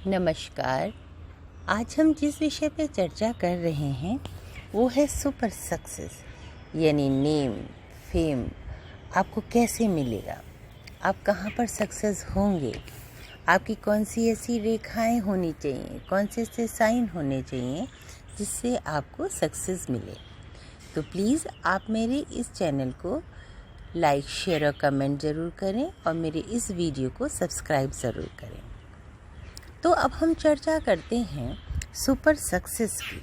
नमस्कार। आज हम जिस विषय पे चर्चा कर रहे हैं वो है सुपर सक्सेस, यानी नेम फेम आपको कैसे मिलेगा, आप कहाँ पर सक्सेस होंगे, आपकी कौन सी ऐसी रेखाएं होनी चाहिए, कौन से ऐसे साइन होने चाहिए जिससे आपको सक्सेस मिले। तो प्लीज़ आप मेरे इस चैनल को लाइक शेयर और कमेंट ज़रूर करें और मेरे इस वीडियो को सब्सक्राइब ज़रूर करें। तो अब हम चर्चा करते हैं सुपर सक्सेस की।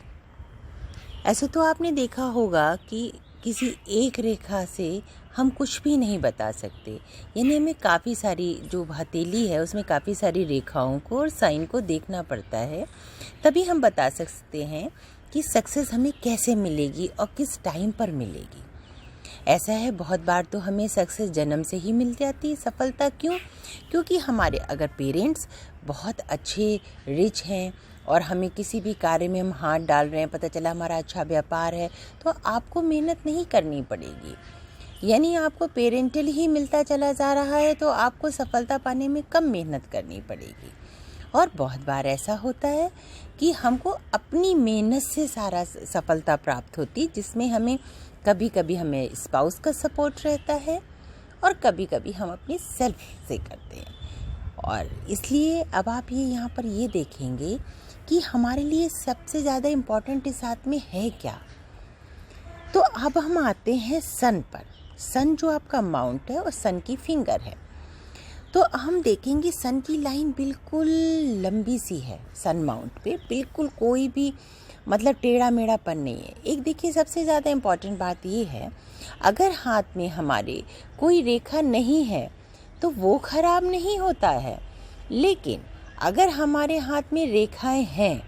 ऐसे तो आपने देखा होगा कि किसी एक रेखा से हम कुछ भी नहीं बता सकते, यानी हमें काफ़ी सारी जो हथेली है उसमें काफ़ी सारी रेखाओं को और साइन को देखना पड़ता है, तभी हम बता सकते हैं कि सक्सेस हमें कैसे मिलेगी और किस टाइम पर मिलेगी। ऐसा है, बहुत बार तो हमें सक्सेस जन्म से ही मिल जाती है सफलता। क्योंकि हमारे अगर पेरेंट्स बहुत अच्छे रिच हैं और हमें किसी भी कार्य में हम हाथ डाल रहे हैं, पता चला हमारा अच्छा व्यापार है, तो आपको मेहनत नहीं करनी पड़ेगी, यानी आपको पेरेंटल ही मिलता चला जा रहा है, तो आपको सफलता पाने में कम मेहनत करनी पड़ेगी। और बहुत बार ऐसा होता है कि हमको अपनी मेहनत से सारा सफलता प्राप्त होती, जिसमें हमें कभी कभी हमें स्पाउस का सपोर्ट रहता है और कभी कभी हम अपनी सेल्फ से करते हैं। और इसलिए अब आप यहाँ पर ये देखेंगे कि हमारे लिए सबसे ज़्यादा इम्पोर्टेंट इस हाथ में है क्या। तो अब हम आते हैं सन पर। सन जो आपका माउंट है और सन की फिंगर है, तो हम देखेंगे सन की लाइन बिल्कुल लंबी सी है। सन माउंट पे बिल्कुल कोई भी मतलब टेढ़ा मेढ़ापन नहीं है। एक देखिए, सबसे ज़्यादा इम्पॉर्टेंट बात ये है, अगर हाथ में हमारे कोई रेखा नहीं है तो वो खराब नहीं होता है, लेकिन अगर हमारे हाथ में रेखाएं हैं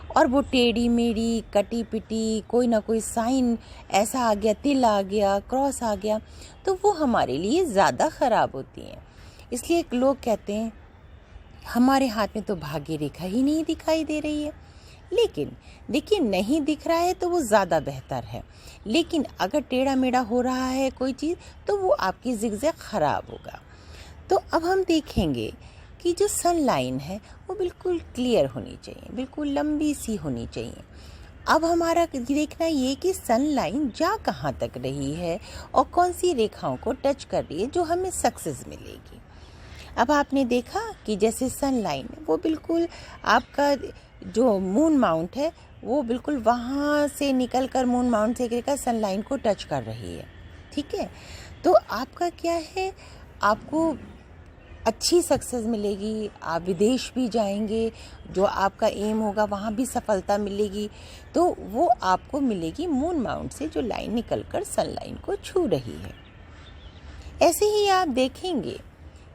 और वो टेढ़ी मेढ़ी कटी पिटी कोई ना कोई साइन ऐसा आ गया, तिल आ गया, क्रॉस आ गया, तो वो हमारे लिए ज़्यादा ख़राब होती हैं। इसलिए लोग कहते हैं हमारे हाथ में तो भाग्य रेखा ही नहीं दिखाई दे रही है। लेकिन देखिए, नहीं दिख रहा है तो वो ज़्यादा बेहतर है, लेकिन अगर टेढ़ा मेढ़ा हो रहा है कोई चीज़ तो वो आपकी ज़िगज़ैग ख़राब होगा। तो अब हम देखेंगे कि जो सन लाइन है वो बिल्कुल क्लियर होनी चाहिए, बिल्कुल लंबी सी होनी चाहिए। अब हमारा देखना ये कि सन लाइन जा कहाँ तक रही है और कौन सी रेखाओं को टच कर रही है जो हमें सक्सेस मिलेगी। अब आपने देखा कि जैसे सन लाइन वो बिल्कुल आपका जो मून माउंट है वो बिल्कुल वहाँ से निकल कर मून माउंट से एक रेखा सन लाइन को टच कर रही है, ठीक है। तो आपका क्या है, आपको अच्छी सक्सेस मिलेगी, आप विदेश भी जाएंगे, जो आपका एम होगा वहाँ भी सफलता मिलेगी, तो वो आपको मिलेगी मून माउंट से जो लाइन निकल कर सन लाइन को छू रही है। ऐसे ही आप देखेंगे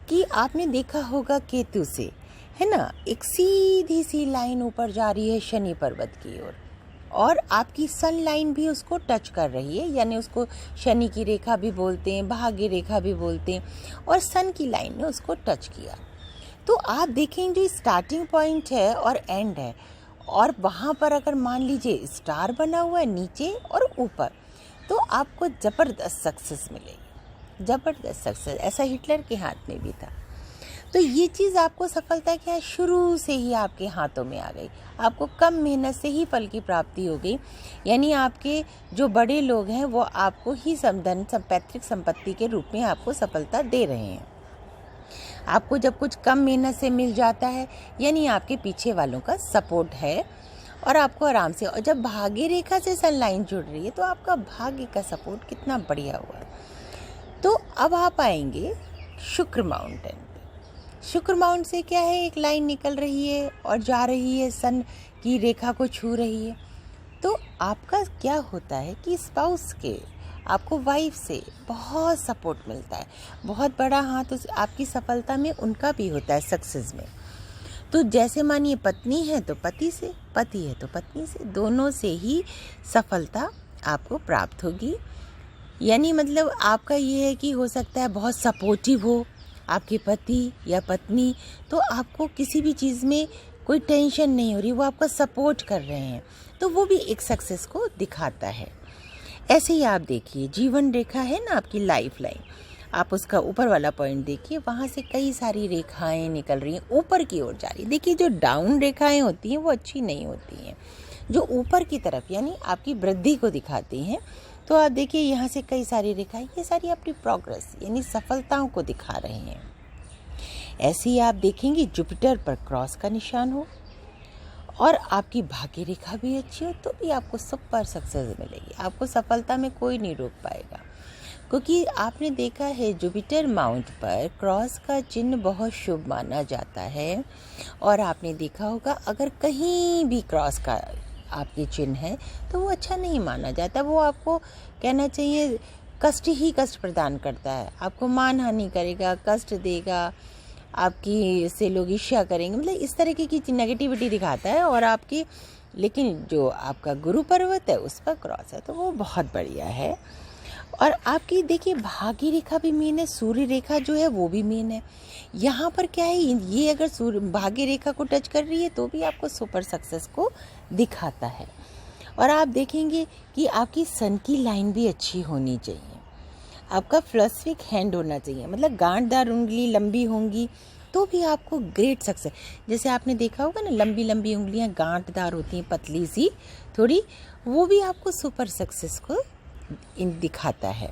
कि आपने देखा होगा केतु से, है ना, एक सीधी सी लाइन ऊपर जा रही है शनि पर्वत की ओर, और आपकी सन लाइन भी उसको टच कर रही है, यानी उसको शनि की रेखा भी बोलते हैं, भाग्य रेखा भी बोलते हैं, और सन की लाइन ने उसको टच किया। तो आप देखेंगे जो स्टार्टिंग पॉइंट है और एंड है, और वहाँ पर अगर मान लीजिए स्टार बना हुआ है नीचे और ऊपर, तो आपको ज़बरदस्त सक्सेस मिलेगी, ज़बरदस्त सक्सेस। ऐसा हिटलर के हाथ में भी था। तो ये चीज़ आपको सफलता क्या है, शुरू से ही आपके हाथों में आ गई, आपको कम मेहनत से ही फल की प्राप्ति हो गई, यानी आपके जो बड़े लोग हैं वो आपको ही धन पैतृक संपत्ति के रूप में आपको सफलता दे रहे हैं। आपको जब कुछ कम मेहनत से मिल जाता है, यानी आपके पीछे वालों का सपोर्ट है और आपको आराम से, और जब भाग्य रेखा से सन लाइन जुड़ रही है तो आपका भाग्य का सपोर्ट कितना बढ़िया हुआ है। तो अब आप आएंगे शुक्र माउंटेन। शुक्र माउंट से क्या है, एक लाइन निकल रही है और जा रही है, सन की रेखा को छू रही है। तो आपका क्या होता है कि स्पाउस के, आपको वाइफ से बहुत सपोर्ट मिलता है, बहुत बड़ा हाथ उस आपकी सफलता में उनका भी होता है, सक्सेस में। तो जैसे मानिए पत्नी है तो पति से, पति है तो पत्नी से, दोनों से ही सफलता आपको प्राप्त होगी। यानी मतलब आपका ये है कि हो सकता है बहुत सपोर्टिव हो आपके पति या पत्नी, तो आपको किसी भी चीज़ में कोई टेंशन नहीं हो रही, वो आपका सपोर्ट कर रहे हैं, तो वो भी एक सक्सेस को दिखाता है। ऐसे ही आप देखिए जीवन रेखा है ना आपकी लाइफ लाइन, आप उसका ऊपर वाला पॉइंट देखिए, वहाँ से कई सारी रेखाएं निकल रही हैं, ऊपर की ओर जा रही है। देखिए जो डाउन रेखाएं होती हैं वो अच्छी नहीं होती हैं, जो ऊपर की तरफ यानी आपकी वृद्धि को दिखाती हैं। तो आप देखिए यहाँ से कई सारी रेखाएं, ये सारी अपनी प्रोग्रेस यानी सफलताओं को दिखा रहे हैं। ऐसे ही आप देखेंगे जुपिटर पर क्रॉस का निशान हो और आपकी भाग्य रेखा भी अच्छी हो, तो भी आपको सुपर सक्सेस मिलेगी। आपको सफलता में कोई नहीं रोक पाएगा, क्योंकि आपने देखा है जुपिटर माउंट पर क्रॉस का चिन्ह बहुत शुभ माना जाता है। और आपने देखा होगा अगर कहीं भी क्रॉस का आपके चिन्ह है तो वो अच्छा नहीं माना जाता, वो आपको कहना चाहिए कष्ट ही कष्ट प्रदान करता है, आपको मानहानि करेगा, कष्ट देगा, आपकी से लोग ईर्ष्या करेंगे, मतलब इस तरीके की नेगेटिविटी दिखाता है। और आपकी लेकिन जो आपका गुरु पर्वत है उस पर क्रॉस है तो वो बहुत बढ़िया है। और आपकी देखिए भाग्य रेखा भी मेन है, सूर्य रेखा जो है वो भी मेन है। यहाँ पर क्या है, ये अगर सूर्य भाग्य रेखा को टच कर रही है तो भी आपको सुपर सक्सेस को दिखाता है। और आप देखेंगे कि आपकी सन की लाइन भी अच्छी होनी चाहिए, आपका फ्लस्विक हैंड होना चाहिए, मतलब गांठदार उंगली लंबी होंगी तो भी आपको ग्रेट सक्सेस। जैसे आपने देखा होगा ना, लंबी लंबी उंगलियां गांठदार होती हैं, पतली सी थोड़ी, वो भी आपको सुपर सक्सेस को दिखाता है।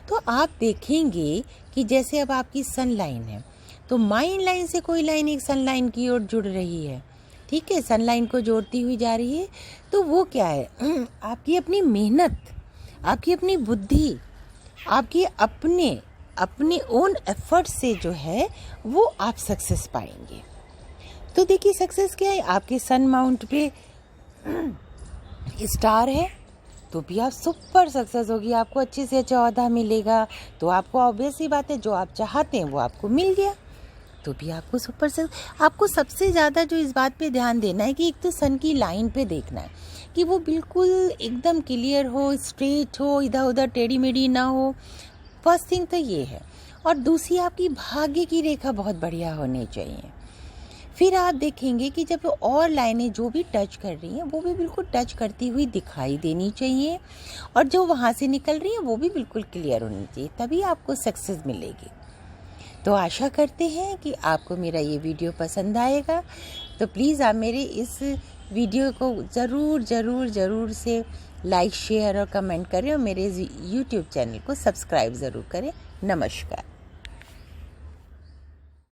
तो आप देखेंगे कि जैसे अब आपकी सन लाइन है तो माइंड लाइन से कोई लाइन एक सन लाइन की ओर जुड़ रही है, ठीक है, सन लाइन को जोड़ती हुई जा रही है। तो वो क्या है, आपकी अपनी मेहनत, आपकी अपनी बुद्धि, आपकी अपने ओन एफर्ट से जो है वो आप सक्सेस पाएंगे। तो देखिए सक्सेस क्या है, आपके सन माउंट पे स्टार है तो भी आप सुपर सक्सेस होगी, आपको अच्छे से अच्छा औहदा मिलेगा। तो आपको ऑब्वियस ही बात है, जो आप चाहते हैं वो आपको मिल गया तो भी आपको सुपर सक्सेस। आपको सबसे ज़्यादा जो इस बात पे ध्यान देना है कि एक तो सन की लाइन पे देखना है कि वो बिल्कुल एकदम क्लियर हो, स्ट्रेट हो, इधर उधर टेढ़ी मेढ़ी ना हो। फर्स्ट थिंग तो ये है। और दूसरी आपकी भाग्य की रेखा बहुत बढ़िया होनी चाहिए। फिर आप देखेंगे कि जब और लाइनें जो भी टच कर रही हैं वो भी बिल्कुल टच करती हुई दिखाई देनी चाहिए, और जो वहाँ से निकल रही हैं वो भी बिल्कुल क्लियर होनी चाहिए, तभी आपको सक्सेस मिलेगी। तो आशा करते हैं कि आपको मेरा ये वीडियो पसंद आएगा। तो प्लीज़ आप मेरे इस वीडियो को ज़रूर से लाइक शेयर और कमेंट करें, और मेरे यूट्यूब चैनल को सब्सक्राइब ज़रूर करें। नमस्कार।